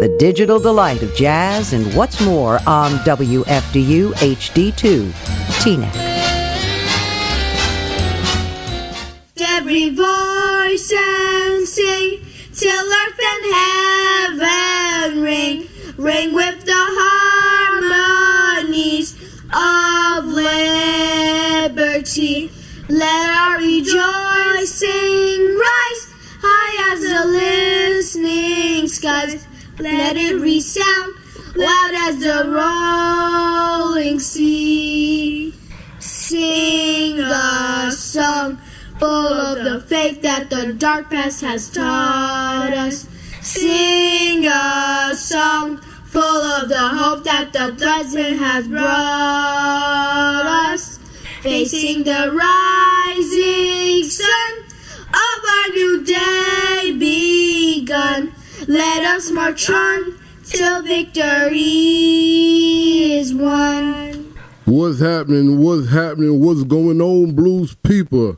the digital delight of jazz and what's more on WFDU HD2, Teaneck. Every voice and sing till earth and heaven ring, ring with the harmonies of liberty. Let our rejoicing rise high as the listening skies. Let it resound loud as the rolling sea. Sing a song full of the faith that the dark past has taught us. Sing a song full of the hope that the present has brought us. Facing the rising sun of our new day begun. Let us march on till victory is won. What's happening? What's happening? What's going on, blues people?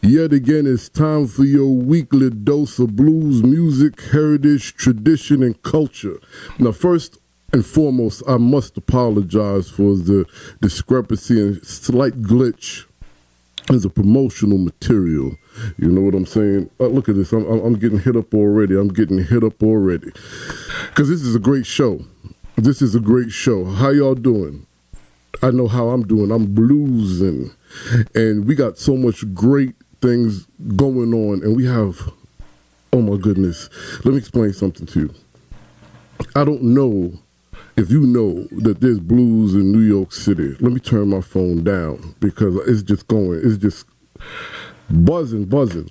Yet again, it's time for your weekly dose of blues music, heritage, tradition, and culture. Now, first and foremost, I must apologize for the discrepancy and slight glitch in the promotional material. You know what I'm saying? Look at this. I'm getting hit up already. Because this is a great show. How y'all doing? I know how I'm doing. I'm bluesing. And we got so much great things going on. And we have, oh my goodness. Let me explain something to you. I don't know if you know that there's blues in New York City. Let me turn my phone down because it's just buzzing.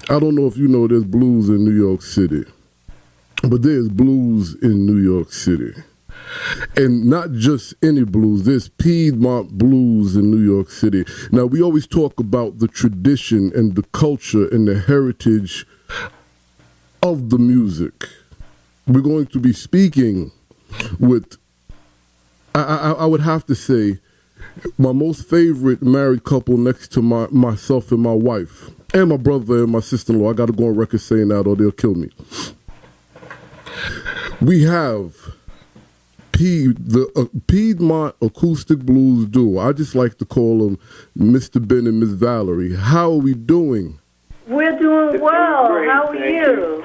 I don't know if you know there's blues in New York City, but there's blues in New York City. And not just any blues, there's Piedmont Bluz in New York City. Now, we always talk about the tradition and the culture and the heritage of the music. We're going to be speaking with, I would have to say, my most favorite married couple next to myself and my wife, and my brother and my sister-in-law. I got to go on record saying that or they'll kill me. We have the Peidmont Acoustic Bluz Duo. I just like to call them Mr. Ben and Miss Valerie. How are we doing? We're doing well. How are you?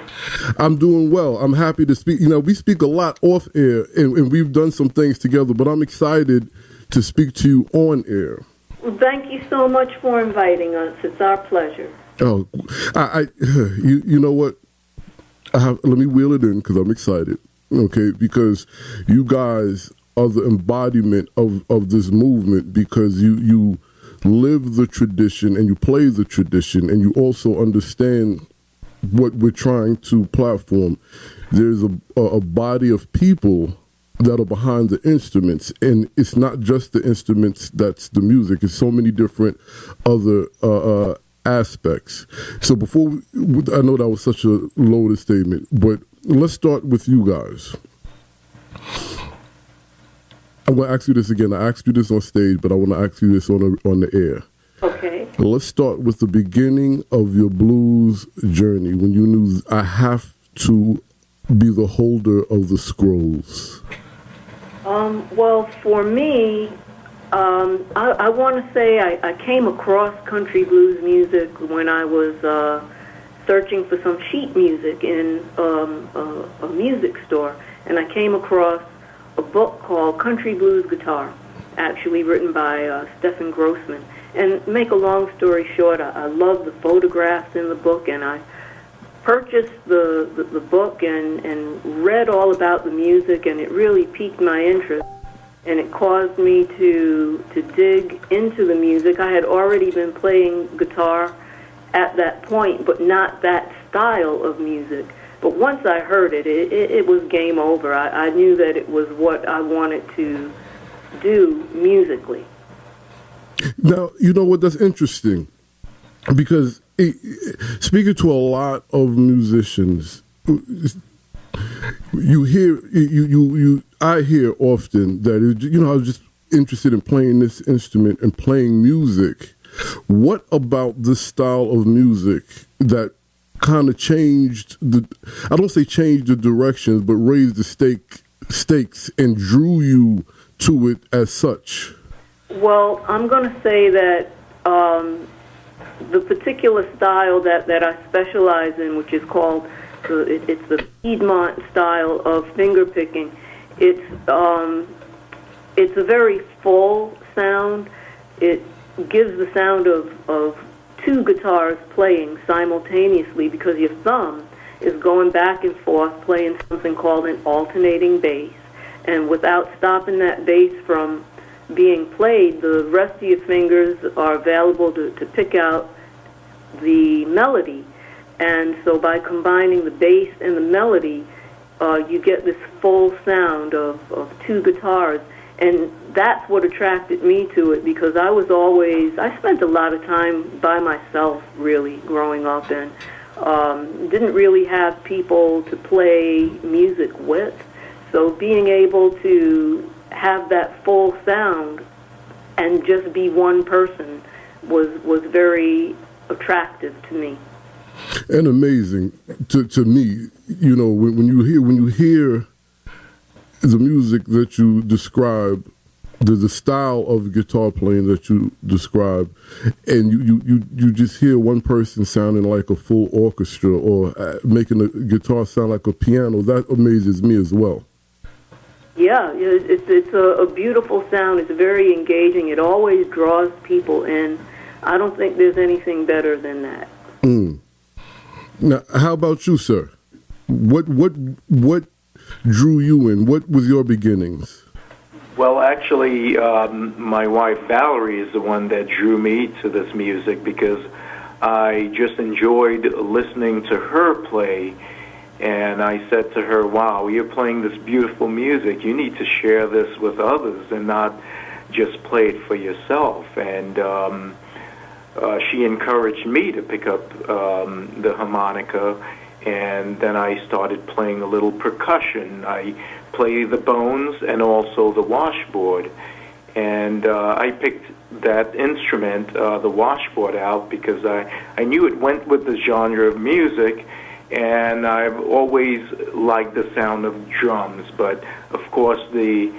I'm doing well. I'm happy to speak. You know, we speak a lot off air, and we've done some things together, but I'm excited to speak to you on air. Well, thank you so much for inviting us. It's our pleasure. Oh, you know what? Let me wheel it in because I'm excited. Okay, because you guys are the embodiment of this movement because you live the tradition and you play the tradition and you also understand what we're trying to platform. There's a body of people that are behind the instruments, and it's not just the instruments that's the music. It's so many different other aspects. So before I know that was such a loaded statement, but let's start with you guys. I'm going to ask you this again. I asked you this on stage, but I want to ask you this on the air. Okay. Let's start with the beginning of your blues journey when you knew I have to be the holder of the scrolls. Well, for me, I want to say I came across country blues music when I was searching for some sheet music in a music store, and I came across a book called Country Blues Guitar, actually written by Stephen Grossman. And make a long story short, I love the photographs in the book, and I purchased the book and read all about the music, and it really piqued my interest, and it caused me to dig into the music. I had already been playing guitar at that point, but not that style of music. But once I heard it was game over. I knew that it was what I wanted to do musically. Now, you know what, that's interesting, because speaking to a lot of musicians, I hear often that, I was just interested in playing this instrument and playing music. What about this style of music that kind of changed I don't say changed the directions, but raised the stakes and drew you to it as such? Well, I'm going to say that the particular style that I specialize in, which is called it's the Piedmont style of finger picking. It's a very full sound. It gives the sound of two guitars playing simultaneously because your thumb is going back and forth playing something called an alternating bass. And without stopping that bass from being played, the rest of your fingers are available to pick out the melody. And so by combining the bass and the melody, you get this full sound of two guitars. And that's what attracted me to it, because I spent a lot of time by myself, really, growing up, and didn't really have people to play music with. So being able to have that full sound and just be one person was very attractive to me. And amazing to me. You know, when you hear the music that you describe, the style of guitar playing that you describe, and you just hear one person sounding like a full orchestra or making a guitar sound like a piano, that amazes me as well. Yeah, it's a beautiful sound. It's very engaging. It always draws people in. I don't think there's anything better than that. Now, how about you, sir? What drew you in? What was your beginnings? Well, actually, my wife Valerie is the one that drew me to this music, because I just enjoyed listening to her play, and I said to her, wow, you're playing this beautiful music. You need to share this with others and not just play it for yourself. And she encouraged me to pick up the harmonica, and then I started playing a little percussion. I play the bones and also the washboard. And I picked that instrument, the washboard, out because I knew it went with the genre of music, and I've always liked the sound of drums. But, of course, the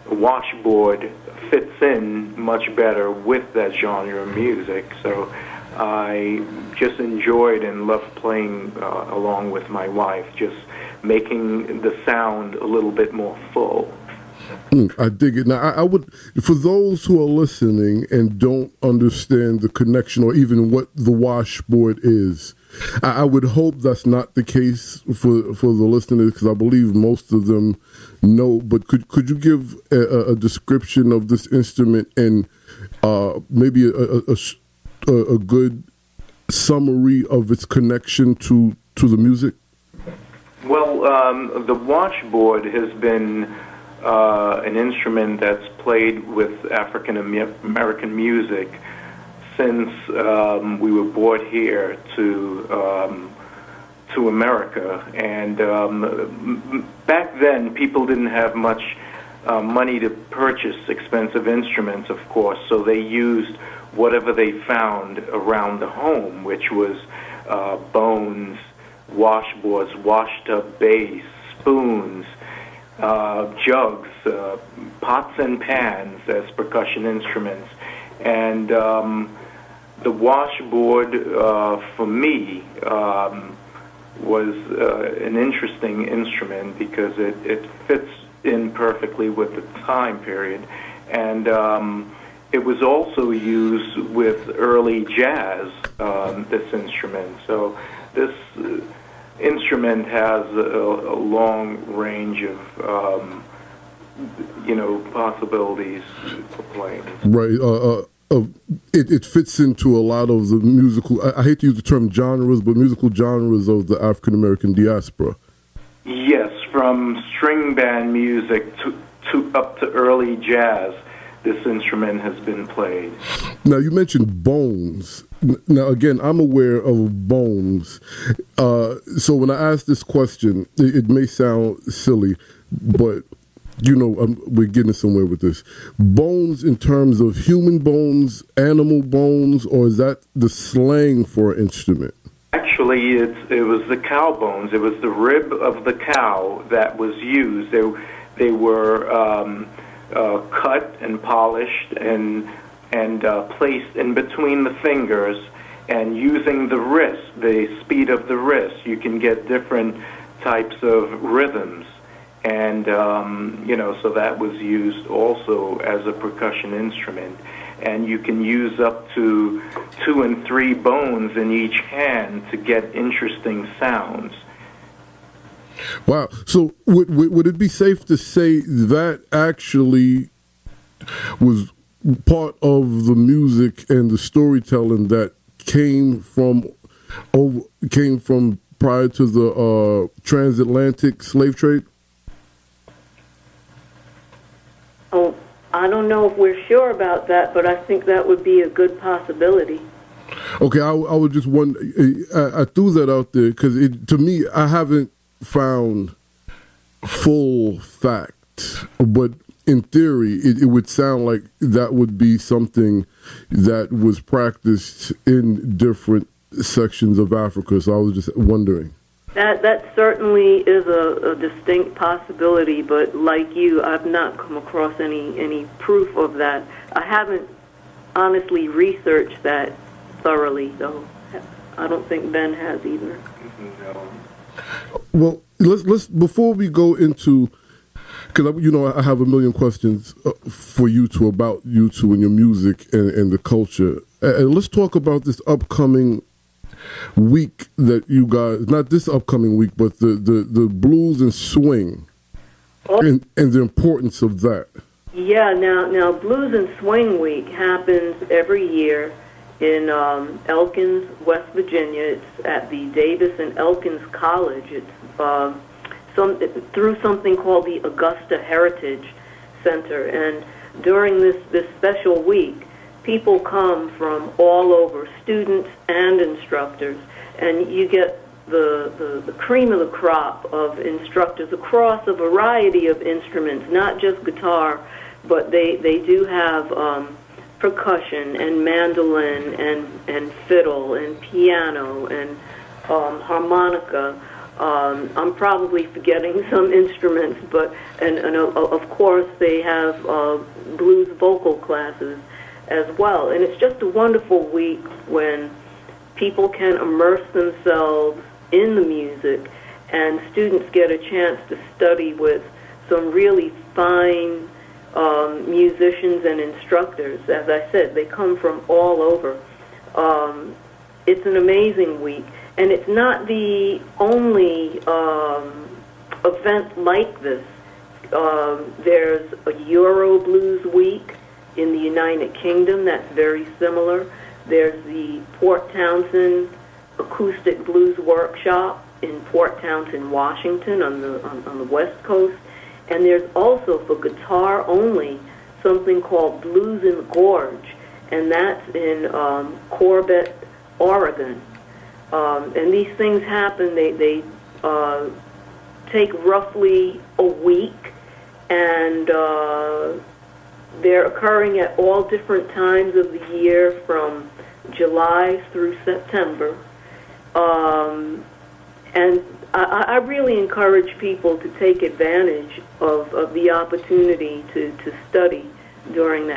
washboard fits in much better with that genre of music. So I just enjoyed and loved playing along with my wife, just making the sound a little bit more full. I dig it. Now, I would, for those who are listening and don't understand the connection or even what the washboard is, I would hope that's not the case for the listeners, because I believe most of them know. But could you give a description of this instrument and maybe a good summary of its connection to the music? Well, the washboard has been an instrument that's played with African American music since we were brought here to America. And back then, people didn't have much money to purchase expensive instruments, of course, so they used whatever they found around the home, which was bones, washboards, washed up bass, spoons, jugs, pots and pans as percussion instruments. And the washboard, for me, was an interesting instrument because it fits in perfectly with the time period. And it was also used with early jazz, this instrument. So this instrument has a long range of, possibilities for playing. Right. It fits into a lot of the musical, I hate to use the term genres, but musical genres of the African American diaspora. Yes, from string band music to up to early jazz, this instrument has been played. Now, you mentioned bones. Now, again, I'm aware of bones. So when I ask this question, it may sound silly, but we're getting somewhere with this. Bones in terms of human bones, animal bones, or is that the slang for an instrument? actually, it was the cow bones. It was the rib of the cow that was used. They were cut and polished and placed in between the fingers, and using the wrist, the speed of the wrist, you can get different types of rhythms. And, so that was used also as a percussion instrument. And you can use up to 2 and 3 bones in each hand to get interesting sounds. Wow. So would it be safe to say that actually was part of the music and the storytelling that came from prior to the transatlantic slave trade? Oh, I don't know if we're sure about that, but I think that would be a good possibility. Okay, I was just wondering. I threw that out there because to me, I haven't found full fact, but in theory, it would sound like that would be something that was practiced in different sections of Africa. So I was just wondering. That certainly is a distinct possibility, but like you, I've not come across any proof of that. I haven't honestly researched that thoroughly, though. I don't think Ben has either. No. Well, let's before we go into, because I have a million questions for you two about you two and your music and the culture. And let's talk about this upcoming week that you guys, not this upcoming week, but the blues and swing, and the importance of that. Yeah, now Blues and Swing Week happens every year in Elkins, West Virginia. It's at the Davis and Elkins College. It's through something called the Augusta Heritage Center. And during this special week, people come from all over, students and instructors, and you get the cream of the crop of instructors across a variety of instruments, not just guitar, but they do have percussion and mandolin and fiddle and piano and harmonica. I'm probably forgetting some instruments, but and of course they have blues vocal classes as well. And it's just a wonderful week when people can immerse themselves in the music, and students get a chance to study with some really fine musicians and instructors. As I said, they come from all over. It's an amazing week, and it's not the only event like this. There's a Euro Blues Week in the United Kingdom that's very similar. There's the Port Townsend Acoustic Blues Workshop in Port Townsend, Washington, on the West Coast. And there's also, for guitar only, something called Blues in the Gorge, and that's in Corbett, Oregon. And these things happen. They take roughly a week, and they're occurring at all different times of the year from July through September. And I really encourage people to take advantage of the opportunity to study during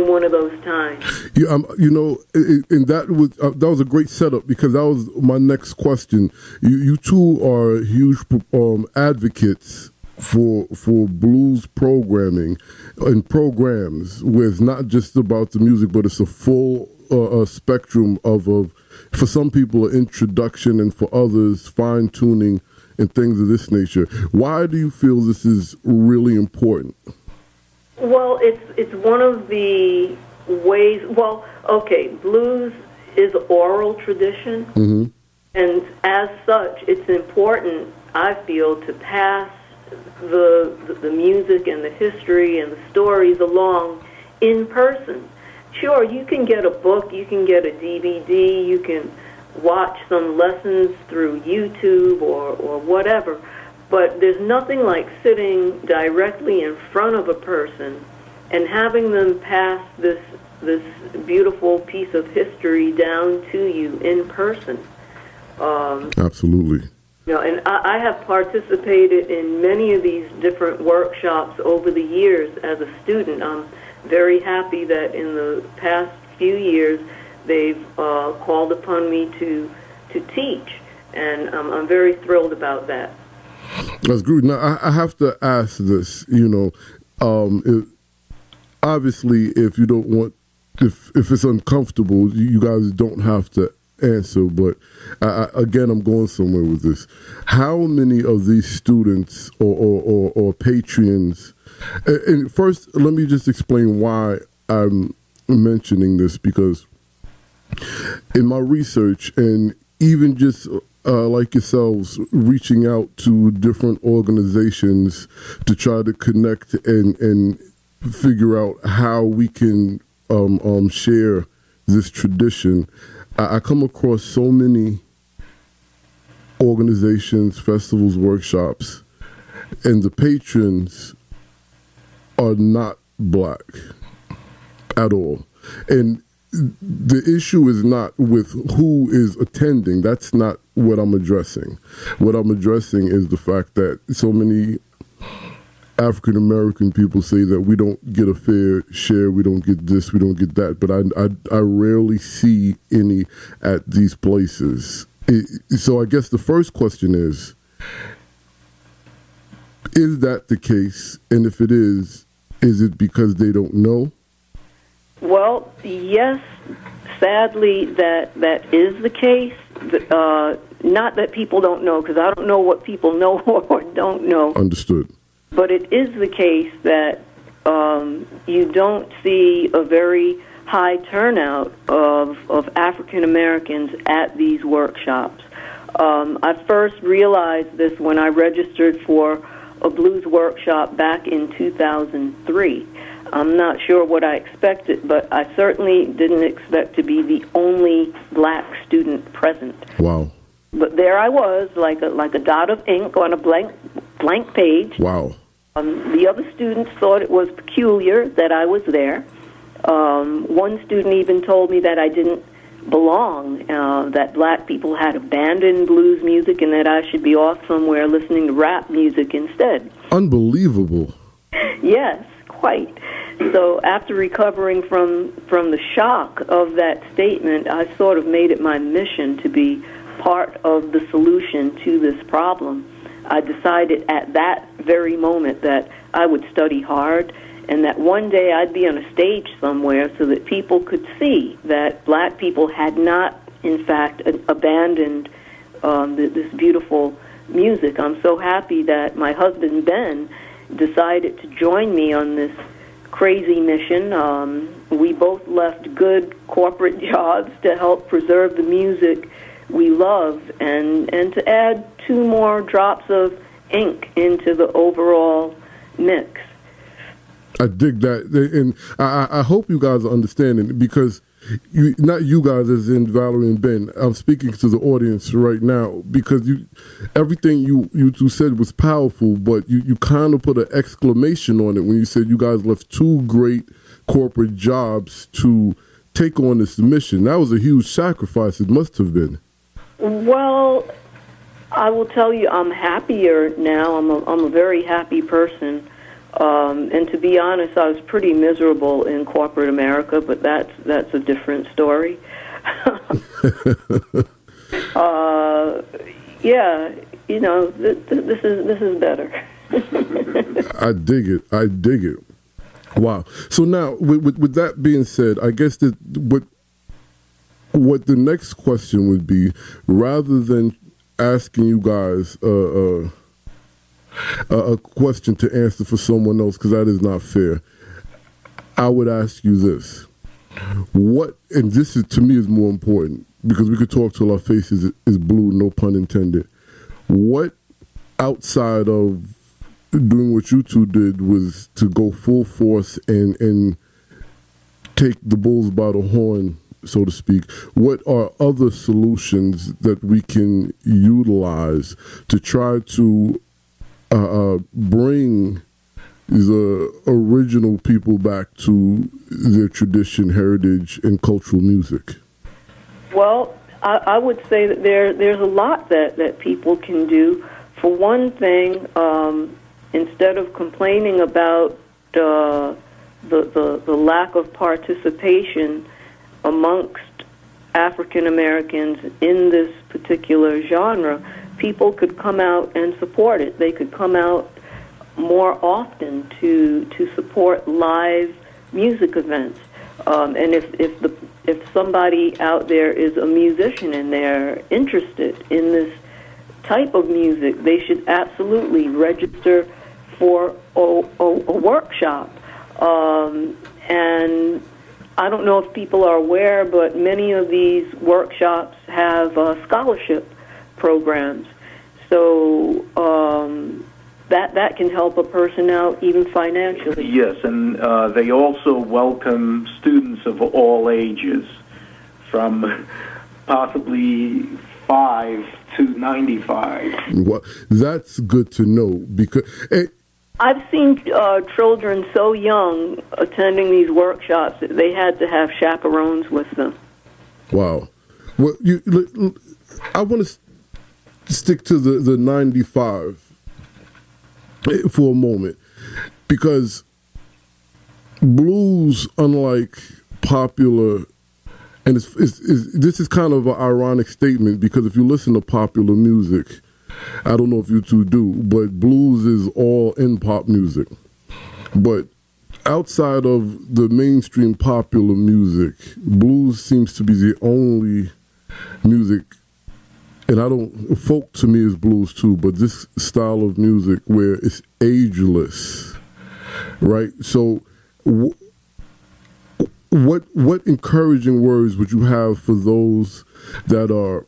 one of those times. Yeah, and that was a great setup, because that was my next question. You two are huge advocates for blues programming and programs, where it's not just about the music, but it's a full spectrum of for some people an introduction, and for others fine tuning and things of this nature. Why do you feel this is really important? Well, it's one of the ways. Well, okay, blues is oral tradition, mm-hmm. and as such, it's important, I feel, to pass the music and the history and the stories along in person. Sure, you can get a book, you can get a DVD, you can watch some lessons through YouTube or whatever, but there's nothing like sitting directly in front of a person and having them pass this beautiful piece of history down to you in person. Absolutely. You know, and I have participated in many of these different workshops over the years as a student. I'm very happy that in the past few years they've called upon me to teach, and I'm very thrilled about that. That's good. Now, I have to ask this, obviously, if you don't want, if it's uncomfortable, you guys don't have to answer, but again, I'm going somewhere with this. How many of these students or patrons, and first, let me just explain why I'm mentioning this, because in my research and even just like yourselves, reaching out to different organizations to try to connect and figure out how we can share this tradition, I come across so many organizations, festivals, workshops, and the patrons are not Black at all. And the issue is not with who is attending. That's not what I'm addressing. What I'm addressing is the fact that so many African American people say that we don't get a fair share, we don't get this, we don't get that, but I rarely see any at these places. So I guess the first question is that the case? And if it is it because they don't know? Well, yes, sadly that is the case. Not that people don't know, because I don't know what people know or don't know. Understood. But it is the case that you don't see a very high turnout of African Americans at these workshops. I first realized this when I registered for a blues workshop back in 2003. I'm not sure what I expected, but I certainly didn't expect to be the only Black student present. Wow. But there I was, like a dot of ink on a blank page. Wow. The other students thought it was peculiar that I was there. One student even told me that I didn't belong, that Black people had abandoned blues music and that I should be off somewhere listening to rap music instead. Unbelievable. Yes, quite. So after recovering from the shock of that statement, I sort of made it my mission to be part of the solution to this problem. I decided at that very moment that I would study hard and that one day I'd be on a stage somewhere so that people could see that Black people had not, in fact, abandoned this beautiful music. I'm so happy that my husband, Ben, decided to join me on this crazy mission. We both left good corporate jobs to help preserve the music we love and to add 2 more drops of ink into the overall mix. I dig that, and I hope you guys are understanding, because not you guys as in Valerie and Ben, I'm speaking to the audience right now, because everything you two said was powerful, but you kind of put an exclamation on it when you said you guys left 2 great corporate jobs to take on this mission. That was a huge sacrifice. It must have been. Well, I will tell you, I'm happier now. I'm a very happy person. And to be honest, I was pretty miserable in corporate America, but that's a different story. Yeah, this is better. I dig it. Wow. So now, with that being said, I guess that what the next question would be, rather than asking you guys a question to answer for someone else, because that is not fair, I would ask you this. What, and this is, to me, is more important, because we could talk till our faces is blue, no pun intended. What, outside of doing what you two did, was to go full force and take the bulls by the horn, so to speak, what are other solutions that we can utilize to try to bring the original people back to their tradition, heritage, and cultural music? Well, I would say that there's a lot that people can do. For one thing, instead of complaining about the lack of participation amongst African Americans in this particular genre, people could come out and support it. They could come out more often to support live music events. And if somebody out there is a musician and they're interested in this type of music, they should absolutely register for a workshop. And I don't know if people are aware, but many of these workshops have scholarship programs. So that can help a person out even financially. Yes, and they also welcome students of all ages, from possibly 5 to 95. Well, that's good to know, because I've seen children so young attending these workshops that they had to have chaperones with them. Wow. Well, I want to stick to the 95 for a moment, because blues, unlike popular, and this is kind of an ironic statement, because if you listen to popular music, I don't know if you two do, but blues is all in pop music. But outside of the mainstream popular music, blues seems to be the only music, and folk to me is blues too, but this style of music where it's ageless, right? So what encouraging words would you have for those that are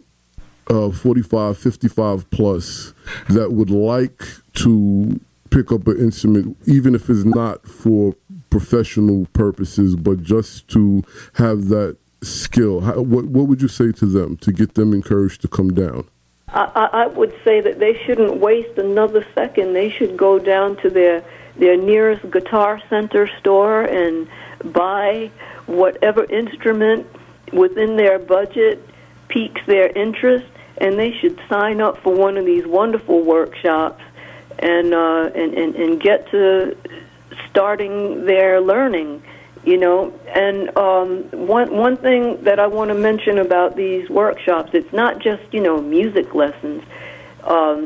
45, 55 plus that would like to pick up an instrument, even if it's not for professional purposes, but just to have that skill? What would you say to them to get them encouraged to come down? I would say that they shouldn't waste another second. They should go down to their nearest Guitar Center store and buy whatever instrument within their budget piques their interest, and they should sign up for one of these wonderful workshops and get to starting their learning. And one thing that I want to mention about these workshops, it's not just, music lessons.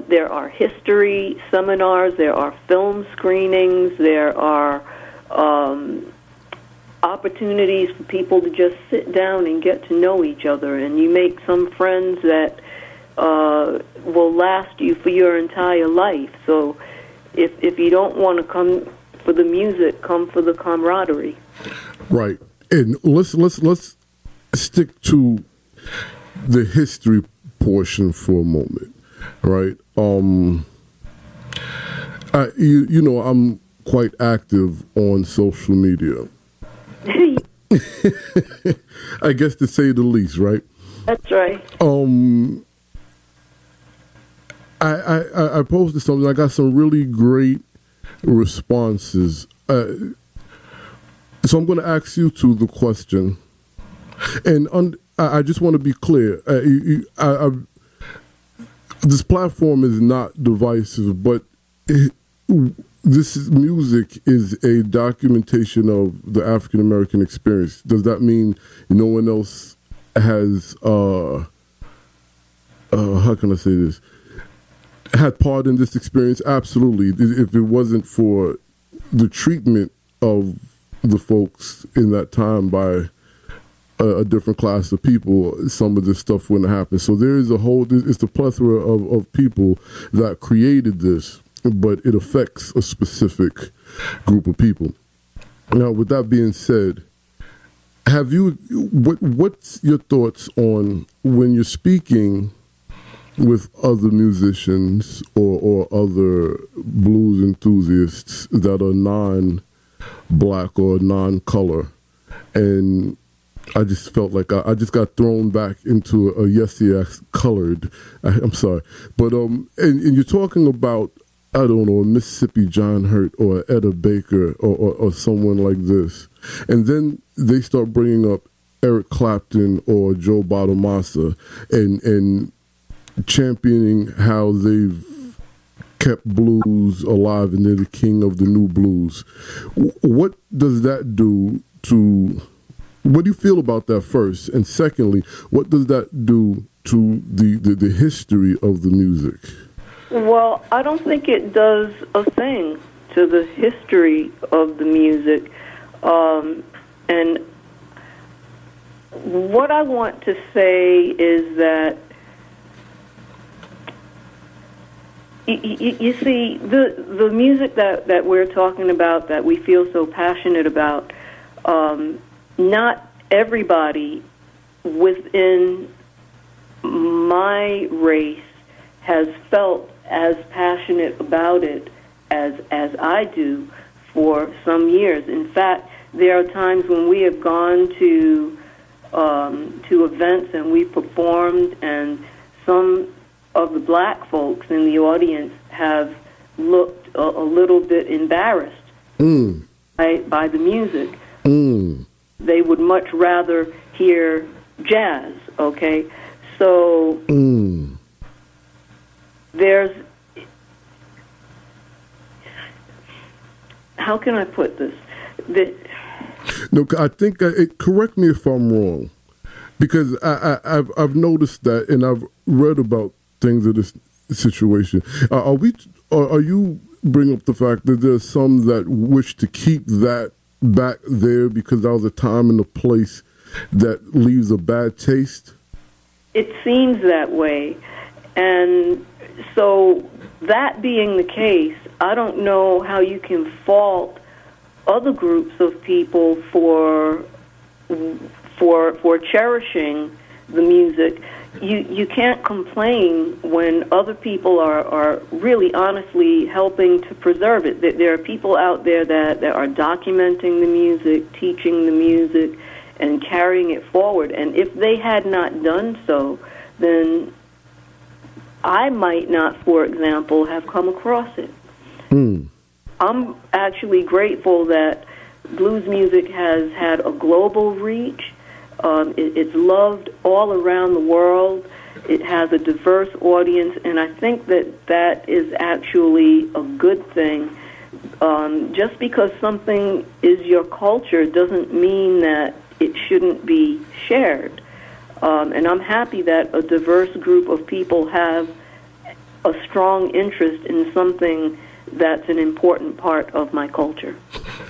There are history seminars, there are film screenings, there are opportunities for people to just sit down and get to know each other, and you make some friends that will last you for your entire life. So if you don't want to come for the music, come for the camaraderie. Right. And let's stick to the history portion for a moment, right? I'm quite active on social media. I guess, to say the least, right? That's right. I posted something. I got some really great responses. So I'm going to ask you two the question, and I just want to be clear. This platform is not divisive, but music is a documentation of the African American experience. Does that mean no one else has how can I say this, had part in this experience? Absolutely. If it wasn't for the treatment of the folks in that time by a different class of people, some of this stuff wouldn't happen. So there is it's the plethora of people that created this, but it affects a specific group of people. Now, with that being said, what's your thoughts on when you're speaking with other musicians or other blues enthusiasts that are non-black or non-color? And I just felt like I just got thrown back into a colored. I'm sorry. But and you're talking about, I don't know, a Mississippi John Hurt or a Etta Baker or someone like this. And then they start bringing up Eric Clapton or Joe Bonamassa and championing how they've kept blues alive and they're the king of the new blues. What does that do to, what do you feel about that first? And secondly, what does that do to the history of the music? Well, I don't think it does a thing to the history of the music. And what I want to say is that, you see, the music that we're talking about, that we feel so passionate about, not everybody within my race has felt as passionate about it as I do for some years. In fact, there are times when we have gone to events and we performed, and some of the black folks in the audience have looked a little bit embarrassed by the music. They would much rather hear jazz, okay? So there's, how can I put this? No, I think correct me if I'm wrong, because I've noticed that, and I've read about things of this situation. Are you bring up the fact that there's some that wish to keep that back there because that was a time and a place that leaves a bad taste? It seems that way. And so, that being the case, I don't know how you can fault other groups of people for cherishing the music. You can't complain when other people are really honestly helping to preserve it. There are people out there that are documenting the music, teaching the music, and carrying it forward. And if they had not done so, then I might not, for example, have come across it. I'm actually grateful that blues music has had a global reach. It's loved all around the world. It has a diverse audience, and I think that is actually a good thing. Just because something is your culture doesn't mean that it shouldn't be shared. And I'm happy that a diverse group of people have a strong interest in something that's an important part of my culture.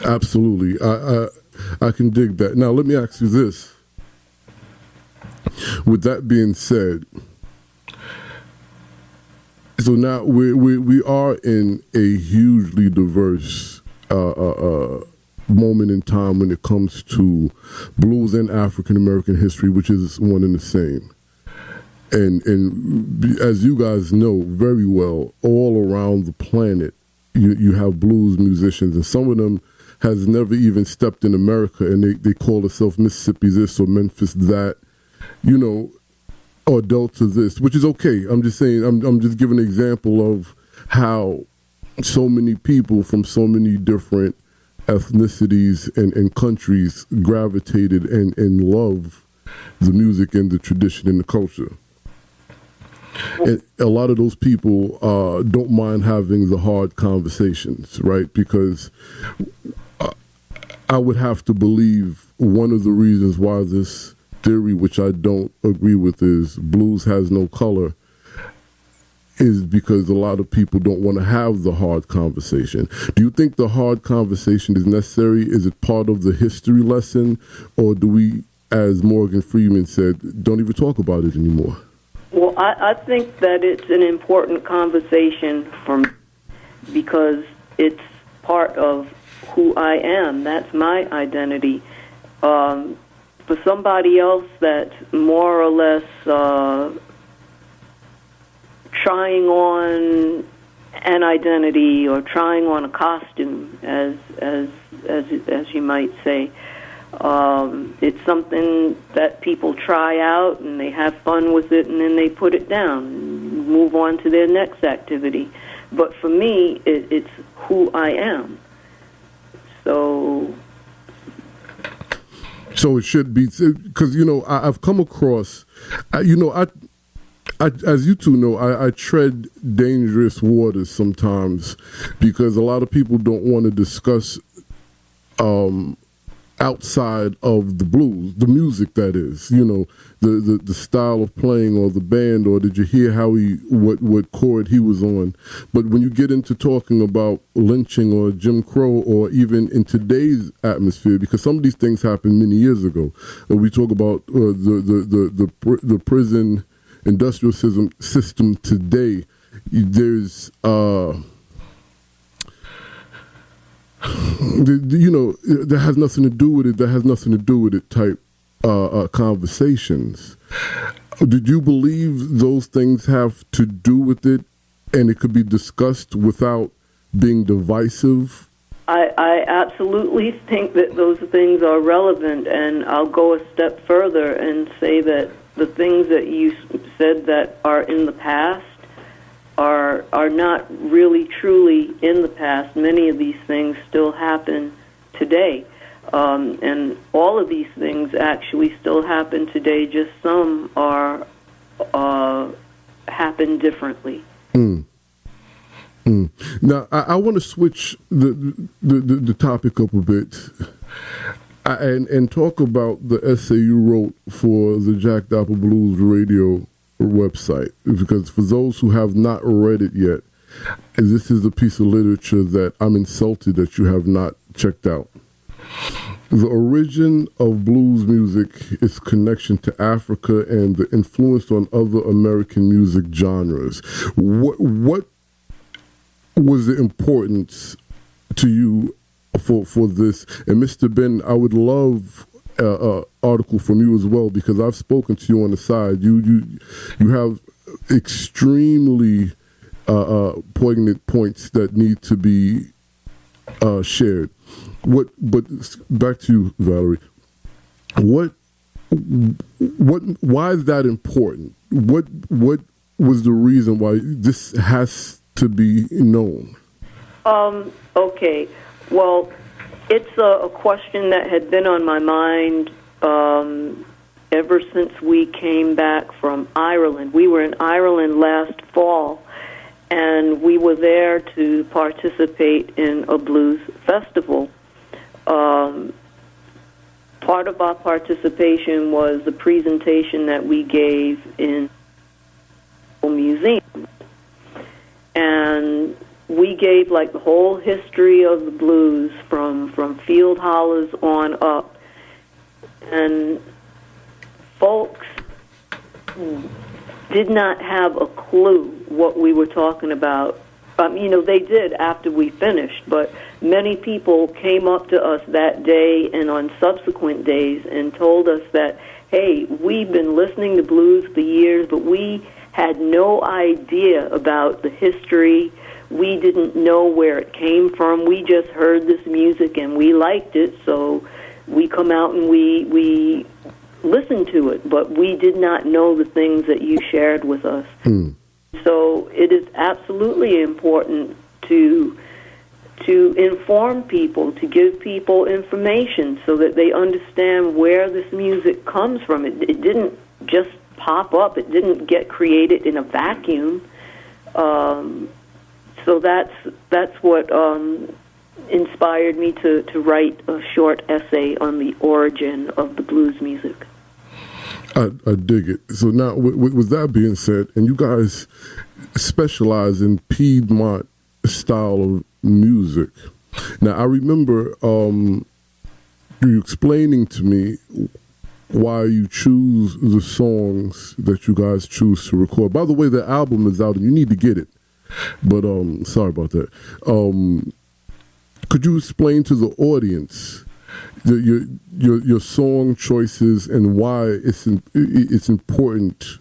Absolutely. I can dig that. Now, let me ask you this. With that being said, so now we are in a hugely diverse moment in time when it comes to blues and African American history, which is one and the same. And as you guys know very well, all around the planet, you have blues musicians, and some of them has never even stepped in America, and they call themselves Mississippi this or Memphis that, or Delta this, which is okay. I'm just saying, I'm just giving an example of how so many people from so many different ethnicities and countries gravitated and love the music and the tradition and the culture. And a lot of those people don't mind having the hard conversations, right? Because I would have to believe one of the reasons why this theory, which I don't agree with, is blues has no color, is because a lot of people don't want to have the hard conversation. Do you think the hard conversation is necessary? Is it part of the history lesson? Or do we, as Morgan Freeman said, don't even talk about it anymore? Well, I think that it's an important conversation for me because it's part of who I am. That's my identity. For somebody else that's more or less trying on an identity or trying on a costume, as you might say, it's something that people try out and they have fun with it and then they put it down and move on to their next activity. But for me, it's who I am. So So it should be, because I've come across, I as you two know, I tread dangerous waters sometimes, because a lot of people don't want to discuss outside of the blues, the music that is, the style of playing or the band, or did you hear how what chord he was on? But when you get into talking about lynching or Jim Crow, or even in today's atmosphere, because some of these things happened many years ago, we talk about the prison industrial system today. There's that has nothing to do with it. That has nothing to do with it. Type conversations. Did you believe those things have to do with it, and it could be discussed without being divisive? I absolutely think that those things are relevant, and I'll go a step further and say that the things that you said that are in the past are not really truly in the past. Many of these things still happen today. And all of these things actually still happen today, just some are happen differently. Now, I want to switch the topic up a bit and talk about the essay you wrote for the Jack Dappa Blues radio website, because for those who have not read it yet, this is a piece of literature that I'm insulted that you have not checked out. The origin of blues music, its connection to Africa, and the influence on other American music genres. What was the importance to you for this? And Mr. Ben, I would love article from you as well, because I've spoken to you on the side. You have extremely poignant points that need to be shared. But back to you, Valerie. Why is that important? What was the reason why this has to be known? Okay. Well, it's a question that had been on my mind ever since we came back from Ireland. We were in Ireland last fall, and we were there to participate in a blues festival. Part of our participation was the presentation that we gave in a museum. And we gave like the whole history of the blues from field hollers on up. And folks did not have a clue what we were talking about. They did after we finished, but many people came up to us that day and on subsequent days and told us that, hey, we've been listening to blues for years, but we had no idea about the history. We didn't know where it came from. We just heard this music and we liked it, so we come out and we listened to it, but we did not know the things that you shared with us. So it is absolutely important to inform people, to give people information so that they understand where this music comes from. It didn't just pop up. It didn't get created in a vacuum. So that's what inspired me to write a short essay on the origin of the blues music. I dig it. So now, with that being said, and you guys specialize in Piedmont style of music. Now, I remember you explaining to me why you choose the songs that you guys choose to record. By the way, the album is out, and you need to get it. But sorry about that. Could you explain to the audience your song choices and why it's important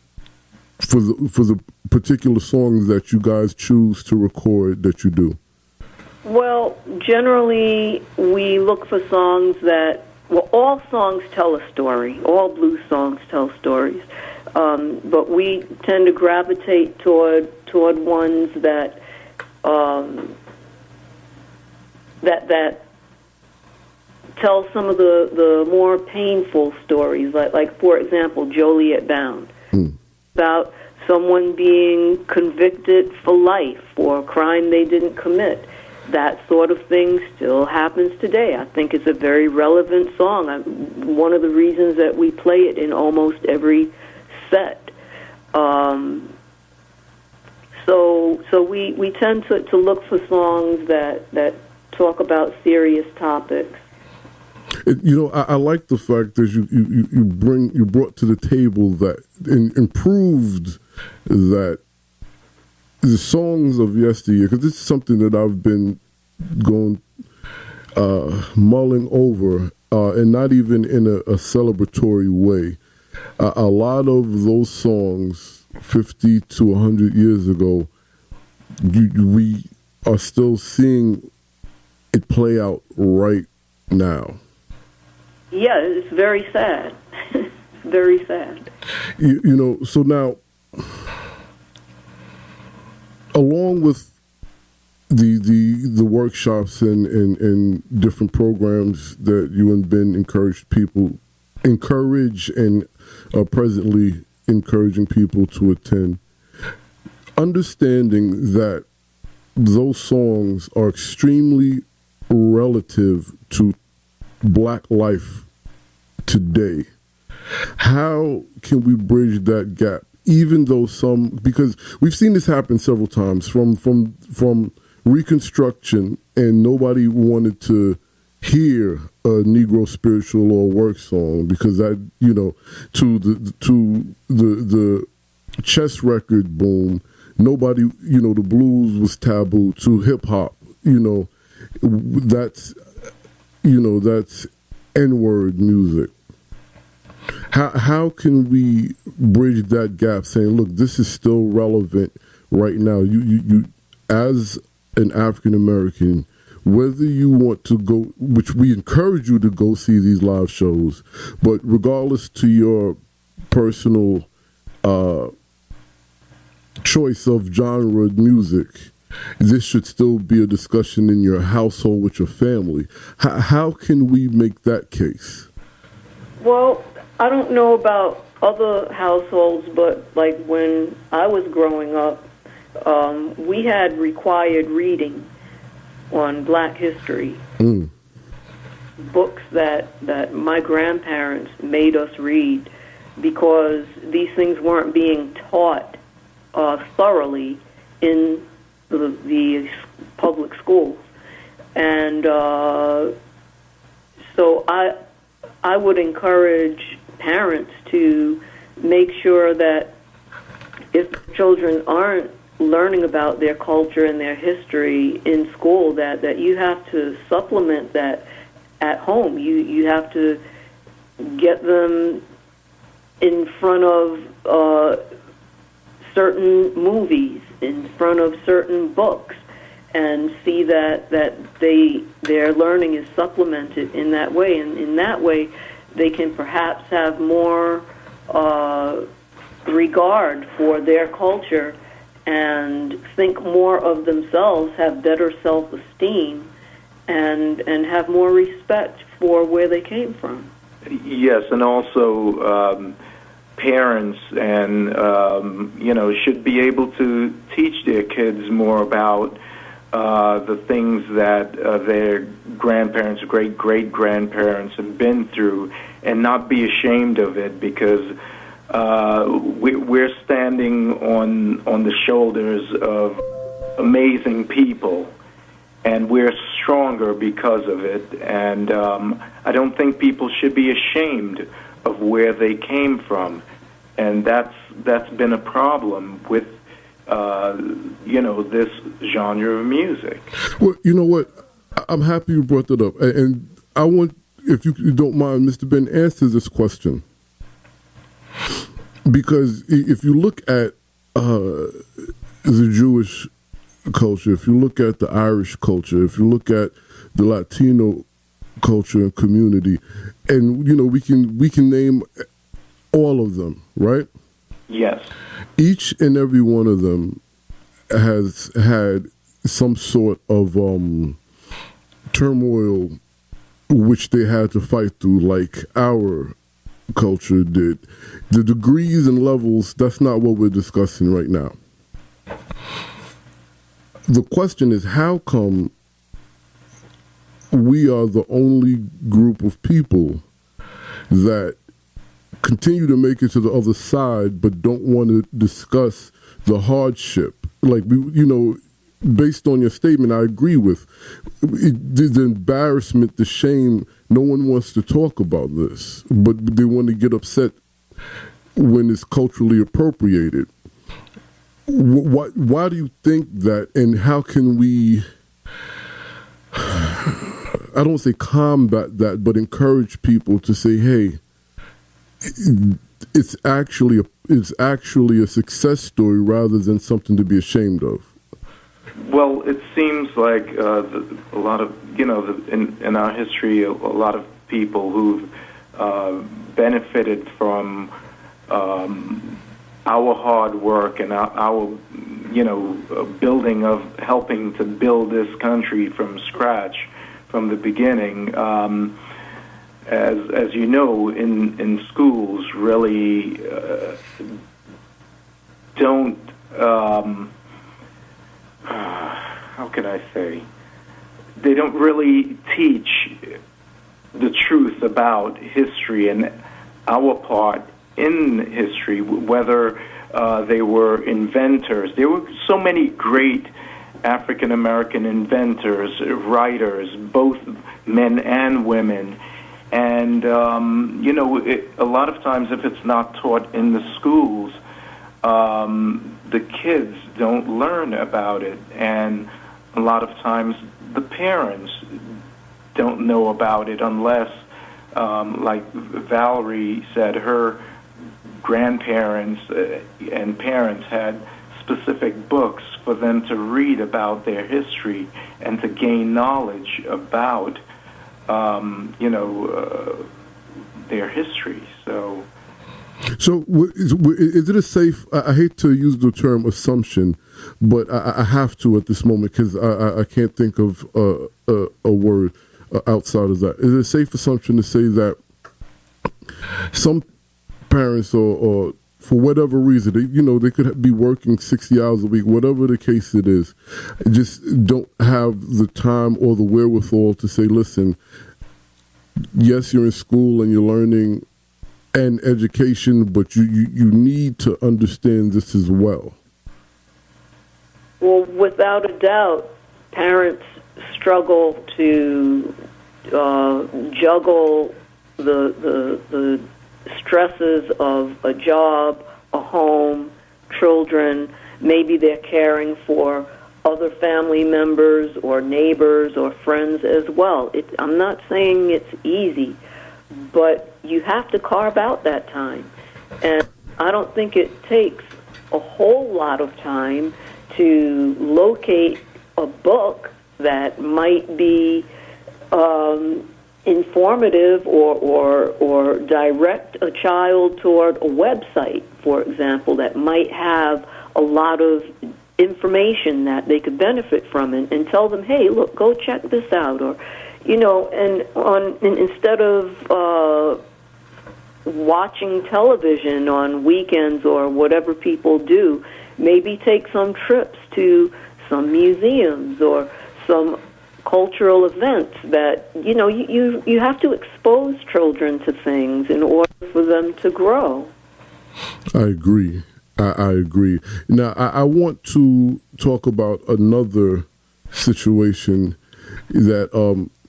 for the particular songs that you guys choose to record that you do? Well, generally we look for songs that, all songs tell a story. All blues songs tell stories, but we tend to gravitate toward ones that tell some of the more painful stories, like for example, Joliet Bound, about someone being convicted for life for a crime they didn't commit. That sort of thing still happens today. I think it's a very relevant song. One of the reasons that we play it in almost every set. So we tend to look for songs that talk about serious topics. I like the fact that you brought to the table that improved that the songs of yesteryear, because this is something that I've been mulling over, and not even in a celebratory way. A lot of those songs 50 to 100 years ago, we are still seeing it play out right now. Yeah, it's very sad. Very sad. So now, along with the workshops and different programs that you and Ben encourage and are presently encouraging people to attend, understanding that those songs are extremely relative to Black life today, how can we bridge that gap? Even though because we've seen this happen several times from Reconstruction, and nobody wanted to hear a Negro spiritual or work song because that, to the chess record boom, nobody, the blues was taboo, to hip hop, that's N-word music. How can we bridge that gap, saying, look, this is still relevant right now? You as an African American, whether you want to go, which we encourage you to go see these live shows, but regardless to your personal choice of genre music, this should still be a discussion in your household with your family. How can we make that case? Well, I don't know about other households, but like when I was growing up, we had required reading on Black history. Books that my grandparents made us read because these things weren't being taught thoroughly in the public schools. And so I would encourage parents to make sure that if children aren't learning about their culture and their history in school, that you have to supplement that at home. You have to get them in front of certain movies, in front of certain books, and see that their learning is supplemented in that way. And in that way, they can perhaps have more regard for their culture and think more of themselves, have better self-esteem, and have more respect for where they came from. Yes, and also parents and should be able to teach their kids more about the things that their grandparents, great-great-grandparents have been through, and not be ashamed of it, because we're standing on the shoulders of amazing people, and we're stronger because of it. And I don't think people should be ashamed of where they came from, and that's been a problem with this genre of music. Well, you know what? I'm happy you brought that up, and I want, if you don't mind, Mr. Ben, answer this question. Because if you look at the Jewish culture, if you look at the Irish culture, if you look at the Latino culture and community, and we can name all of them, right? Yes. Each and every one of them has had some sort of turmoil which they had to fight through like our culture did. The degrees and levels, that's not what we're discussing right now. The question is, how come we are the only group of people that continue to make it to the other side but don't want to discuss the hardship? Like, based on your statement, I agree with the embarrassment, the shame. No one wants to talk about this, but they want to get upset when it's culturally appropriated. Why do you think that, and how can we, I don't say combat that, but encourage people to say, hey, it's actually a success story rather than something to be ashamed of? Well, it seems like a lot of, in our history, a lot of people who've benefited from our hard work and our building of helping to build this country from scratch, from the beginning. As you know, in schools really don't. How can I say? They don't really teach the truth about history and our part in history, whether they were inventors. There were so many great African American inventors, writers, both men and women. And, a lot of times if it's not taught in the schools, the kids don't learn about it. And a lot of times the parents don't know about it unless, like Valerie said, her grandparents and parents had specific books for them to read about their history and to gain knowledge about, their history. So is it a safe, I hate to use the term assumption, but I have to at this moment because I can't think of a word outside of that. Is it a safe assumption to say that some parents or for whatever reason, they could be working 60 hours a week, whatever the case it is, just don't have the time or the wherewithal to say, listen, yes, you're in school and you're learning and education, but you need to understand this as well? Well, without a doubt, parents struggle to juggle the stresses of a job, a home, children. Maybe they're caring for other family members or neighbors or friends as well. I'm not saying it's easy, but you have to carve out that time. And I don't think it takes a whole lot of time to locate a book that might be informative or direct a child toward a website, for example, that might have a lot of information that they could benefit from, and tell them, hey, look, go check this out, or and instead of watching television on weekends or whatever people do, maybe take some trips to some museums or some cultural events that, you have to expose children to things in order for them to grow. I agree. I agree. Now, I want to talk about another situation that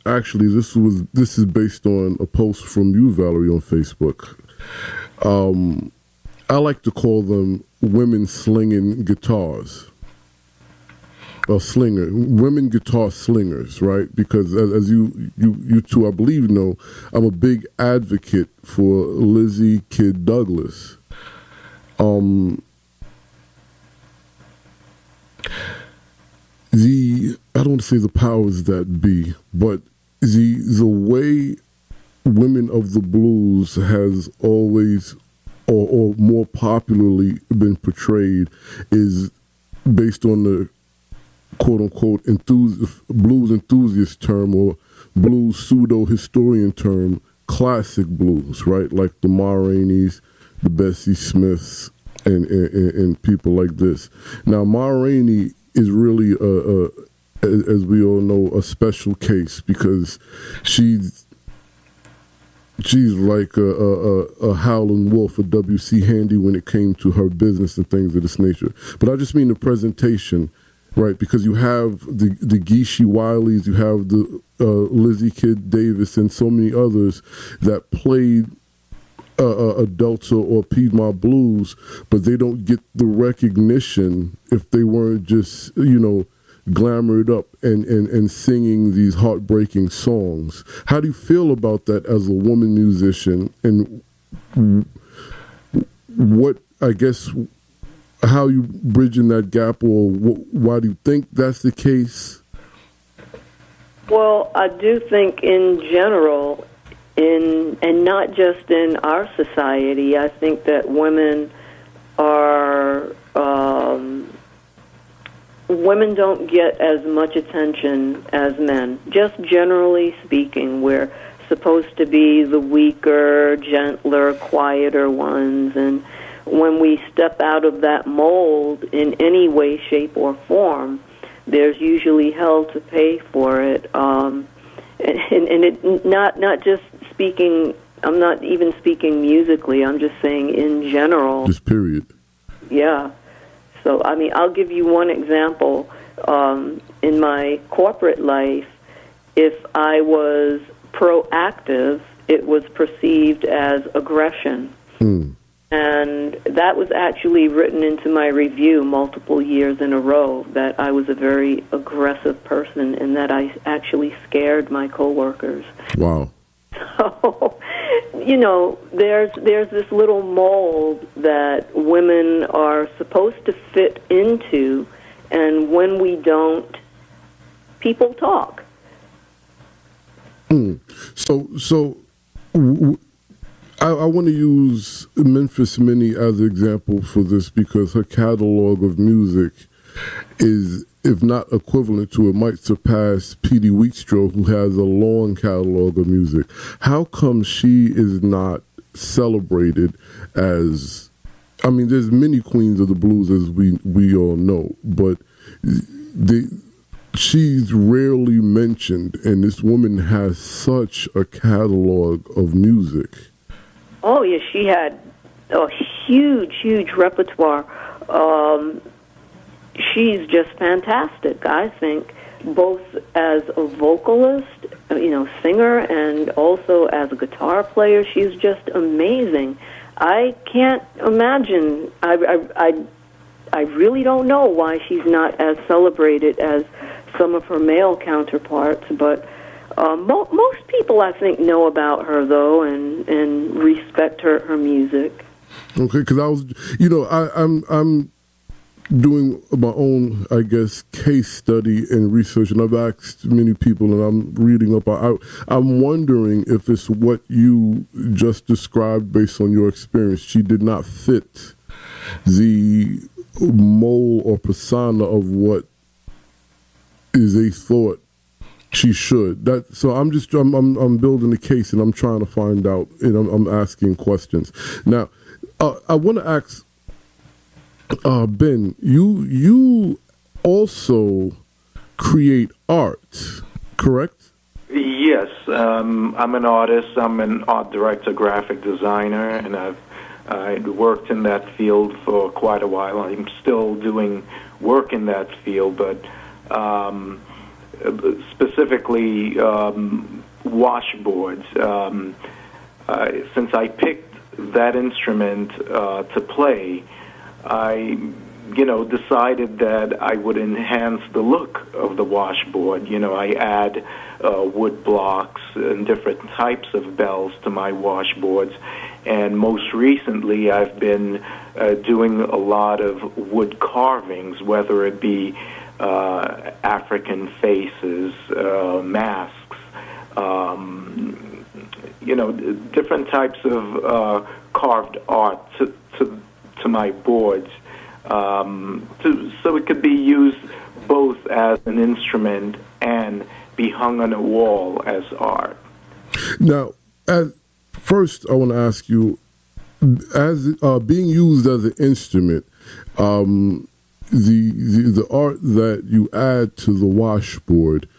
actually this is based on a post from you, Valerie, on Facebook. I like to call them women slinging guitars. Women guitar slingers, right? Because as you two, I believe, know, I'm a big advocate for Lizzie Kid Douglas. I don't say the powers that be, but the way women of the blues has always or more popularly been portrayed is based on the quote-unquote blues enthusiast term or blues pseudo-historian term, classic blues, right? Like the Ma Rainey's, the Bessie Smiths, and people like this. Now, Ma Rainey is really, as we all know, a special case because she's like a howling wolf, a W.C. Handy when it came to her business and things of this nature. But I just mean the presentation, right? Because you have the Geeshie Wileys, you have the Lizzie Kid Davis, and so many others that played a Delta or Piedmont blues, but they don't get the recognition if they weren't just, glamored up and singing these heartbreaking songs. How do you feel about that as a woman musician, and what, I guess, how you bridging that gap, or why do you think that's the case? Well, I do think in general, and not just in our society, I think that women don't get as much attention as men. Just generally speaking, we're supposed to be the weaker, gentler, quieter ones, and when we step out of that mold in any way, shape, or form, there's usually hell to pay for it. And it not just speaking. I'm not even speaking musically. I'm just saying in general. Just period. Yeah. So I mean, I'll give you one example. In my corporate life, if I was proactive, it was perceived as aggression. And that was actually written into my review multiple years in a row, that I was a very aggressive person and that I actually scared my coworkers. Wow. So, there's this little mold that women are supposed to fit into, and when we don't, people talk. So I want to use Memphis Minnie as an example for this, because her catalog of music is, if not equivalent to, it might surpass Petey Wheatstraw, who has a long catalog of music. How come she is not celebrated as, I mean, there's many queens of the blues, as we all know, but she's rarely mentioned, and this woman has such a catalog of music. Oh, yeah, she had a huge repertoire. She's just fantastic, I think, both as a vocalist, singer, and also as a guitar player. She's just amazing. I can't imagine. I really don't know why she's not as celebrated as some of her male counterparts, but most people, I think, know about her, though, and respect her music. Okay, because I was, I'm doing my own, I guess, case study and research, and I've asked many people, and I'm reading up. I'm wondering if it's what you just described based on your experience. She did not fit the mold or persona of what is a thought she should. So I'm building a case, and I'm trying to find out, and I'm asking questions. Now, I want to ask Ben, you also create art, correct? Yes, I'm an artist. I'm an art director, graphic designer, and I've worked in that field for quite a while. I'm still doing work in that field, but specifically washboards. Since I picked that instrument to play, I decided that I would enhance the look of the washboard. I add wood blocks and different types of bells to my washboards. And most recently, I've been doing a lot of wood carvings, whether it be African faces, masks, different types of carved art to my boards, so it could be used both as an instrument and be hung on a wall as art. Now, first, I want to ask you, as being used as an instrument, the art that you add to the washboard,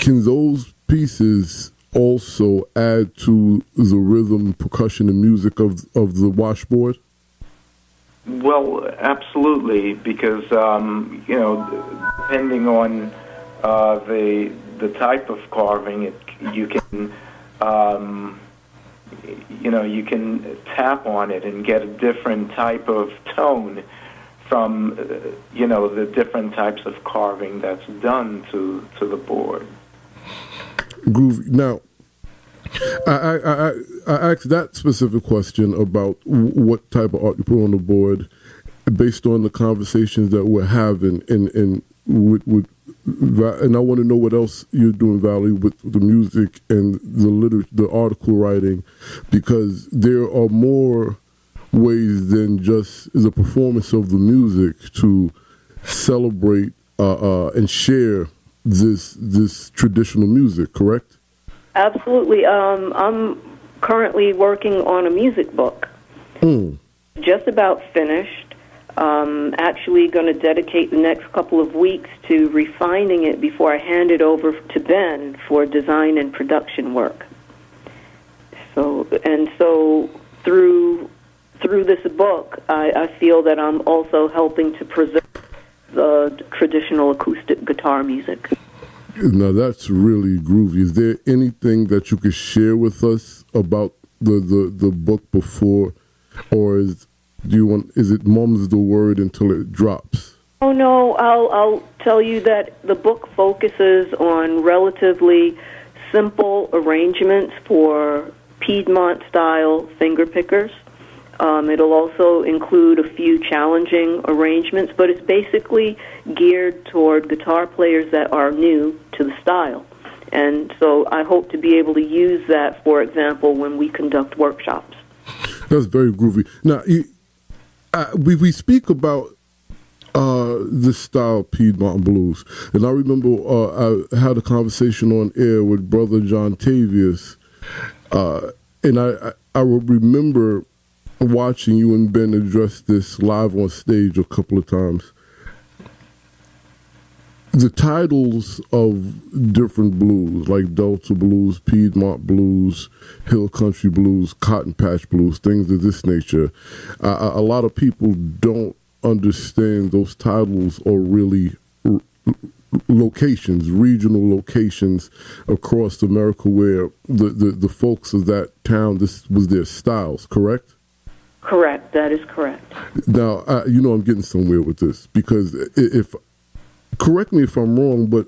can those pieces also add to the rhythm, percussion, and music of the washboard? Well, absolutely, because depending on the type of carving, you can you can tap on it and get a different type of tone from the different types of carving that's done to the board. Groovy. Now, I asked that specific question about what type of art you put on the board based on the conversations that we're having, and I want to know what else you're doing, Valerie, with the music and the article writing, because there are more ways than just the performance of the music to celebrate and share this traditional music, correct? Absolutely. I'm currently working on a music book. Just about finished. Actually going to dedicate the next couple of weeks to refining it before I hand it over to Ben for design and production work. So through this book, I feel that I'm also helping to preserve the traditional acoustic guitar music. Now that's really groovy. Is there anything that you could share with us about the book before, or is it mum's the word until it drops? Oh no, I'll tell you that the book focuses on relatively simple arrangements for Piedmont style finger pickers. It'll also include a few challenging arrangements, but it's basically geared toward guitar players that are new to the style. And so I hope to be able to use that, for example, when we conduct workshops. That's very groovy. Now, we speak about this style, Piedmont Bluz, and I remember I had a conversation on air with Brother John Tavius, and I remember watching you and Ben address this live on stage a couple of times. The titles of different blues, like Delta Blues, Piedmont Bluz, Hill Country Blues, Cotton Patch Blues, things of this nature, a lot of people don't understand those titles are really locations, regional locations across America where the folks of that town, this was their styles, correct? Correct. That is correct. Now, I'm getting somewhere with this, because correct me if I'm wrong, but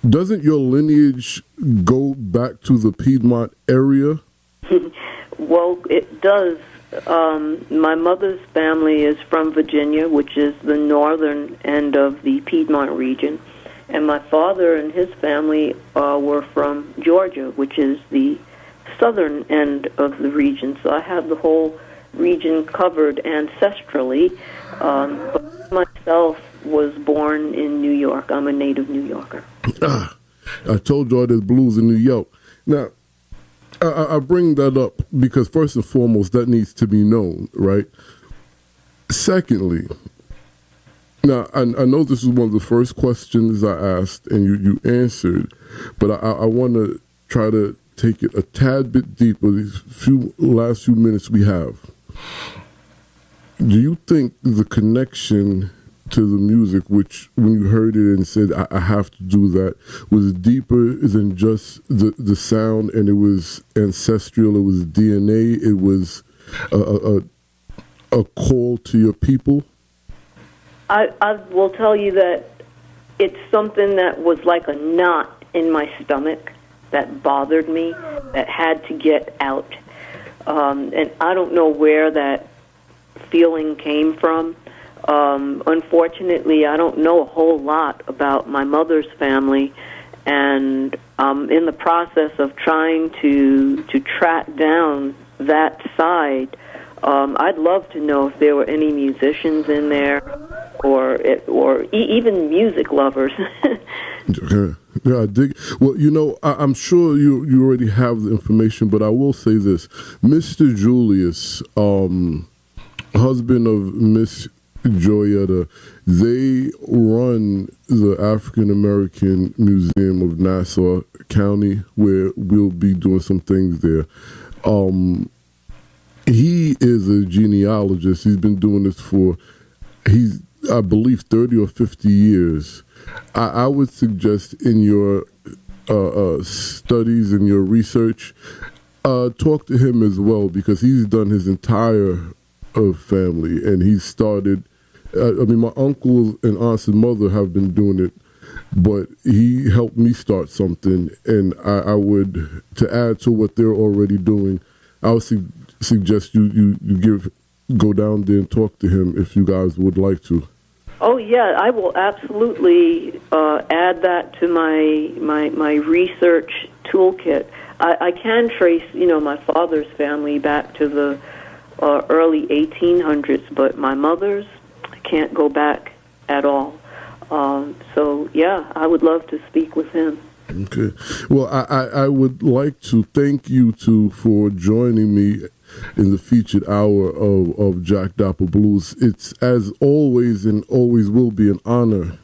doesn't your lineage go back to the Piedmont area? Well, it does. My mother's family is from Virginia, which is the northern end of the Piedmont region, and my father and his family were from Georgia, which is the southern end of the region. So I have the whole region covered ancestrally, but myself was born in New York. I'm a native New Yorker. I told y'all there's blues in New York. Now, I bring that up because first and foremost, that needs to be known, right? Secondly, now I know this is one of the first questions I asked and you answered, but I want to try to take it a tad bit deeper these last few minutes we have. Do you think the connection to the music, which when you heard it and said, I have to do that, was deeper than just the sound, and it was ancestral, it was DNA, it was a call to your people? I will tell you that it's something that was like a knot in my stomach that bothered me, that had to get out. And I don't know where that feeling came from. Unfortunately, I don't know a whole lot about my mother's family, and I'm in the process of trying to track down that side. I'd love to know if there were any musicians in there, or even music lovers. Yeah, I dig. Well, I'm sure you already have the information, but I will say this: Mr. Julius, husband of Miss Joyetta, they run the African American Museum of Nassau County, where we'll be doing some things there. He is a genealogist. He's been doing this for, I believe, 30 or 50 years. I would suggest in your studies and your research, talk to him as well, because he's done his entire family, and he started. My uncles and aunts and mother have been doing it, but he helped me start something, and I would, to add to what they're already doing, I would suggest you go down there and talk to him if you guys would like to. Oh yeah, I will absolutely add that to my research toolkit. I can trace, my father's family back to the early 1800s, but my mother's, I can't go back at all. So yeah, I would love to speak with him. Okay. Well, I would like to thank you two for joining me in the featured hour of Jack Dappa Blues. It's, as always and always will be, an honor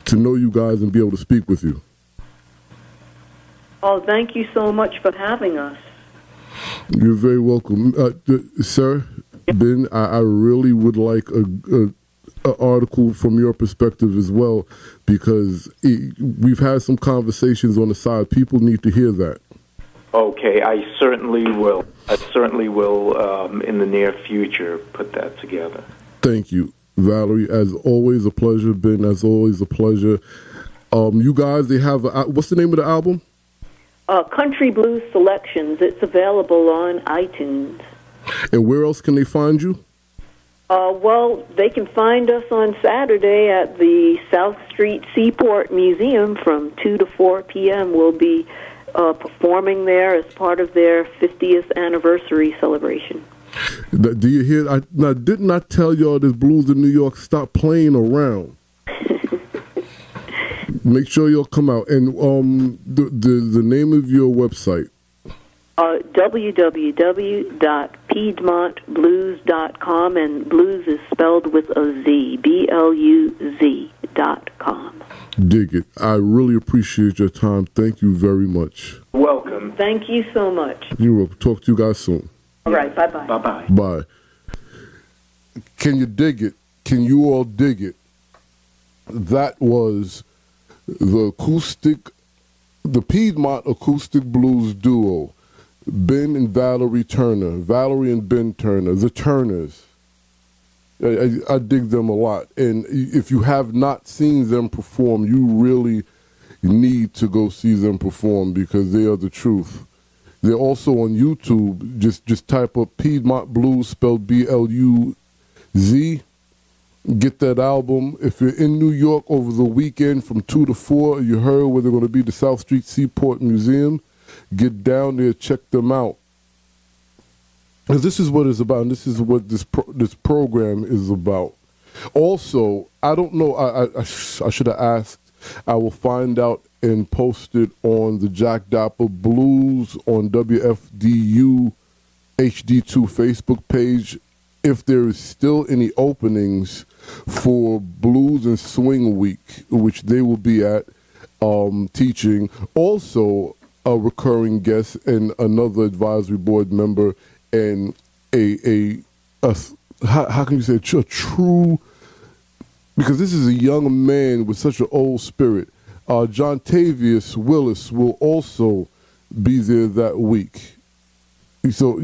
to know you guys and be able to speak with you. Oh, thank you so much for having us. You're very welcome. Sir, Ben, I really would like a article from your perspective as well, because we've had some conversations on the side. People need to hear that. Okay, I certainly will. In the near future, put that together. Thank you, Valerie. As always, a pleasure. Ben, as always, a pleasure. You guys, they have what's the name of the album? Country Blues Selections. It's available on iTunes. And where else can they find you? Well, they can find us on Saturday at the South Street Seaport Museum from 2 to 4 p.m. We'll be performing there as part of their 50th anniversary celebration. Do you hear? Now, didn't I tell y'all this Blues in New York, stop playing around? Make sure y'all come out. And the name of your website? www.piedmontbluz.com, and blues is spelled with a Z, BLUZ.com. Dig it. I really appreciate your time. Thank you very much. Welcome. Thank you so much. You're welcome. Talk to you guys soon. All right, bye-bye. Bye-bye. Bye. Can you dig it? Can you all dig it? That was the Piedmont Acoustic Blues Duo, Ben and Valerie Turner, Valerie and Ben Turner, the Turners. I dig them a lot. And if you have not seen them perform, you really need to go see them perform, because they are the truth. They're also on YouTube. Just type up Piedmont Bluz, spelled B-L-U-Z. Get that album. If you're in New York over the weekend from 2 to 4, you heard where they're going to be, the South Street Seaport Museum. Get down there, check them out. Because this is what it's about, and this is what this program is about. Also, I don't know, I should have asked. I will find out and post it on the Jack Dappa Blues on WFDU HD2 Facebook page, if there is still any openings for Blues and Swing Week, which they will be at teaching. Also, a recurring guest and another advisory board member, and how can you say a true, because this is a young man with such an old spirit. John Tavius Willis will also be there that week. So,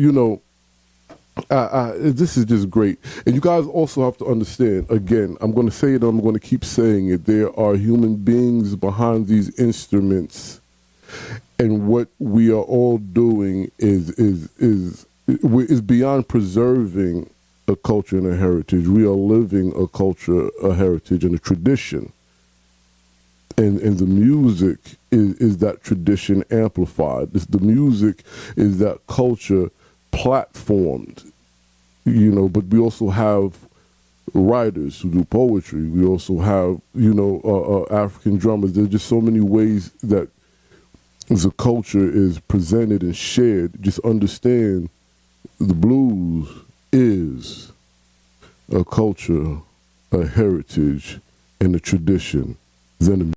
this is just great. And you guys also have to understand, again, I'm going to say it, I'm going to keep saying it, there are human beings behind these instruments. And what we are all doing is beyond preserving a culture and a heritage. We are living a culture, a heritage, and a tradition. And the music is that tradition amplified. The music is that culture platformed, but we also have writers who do poetry. We also have, African drummers. There's just so many ways that the culture is presented and shared. Just understand the blues is a culture, a heritage, and a tradition. Then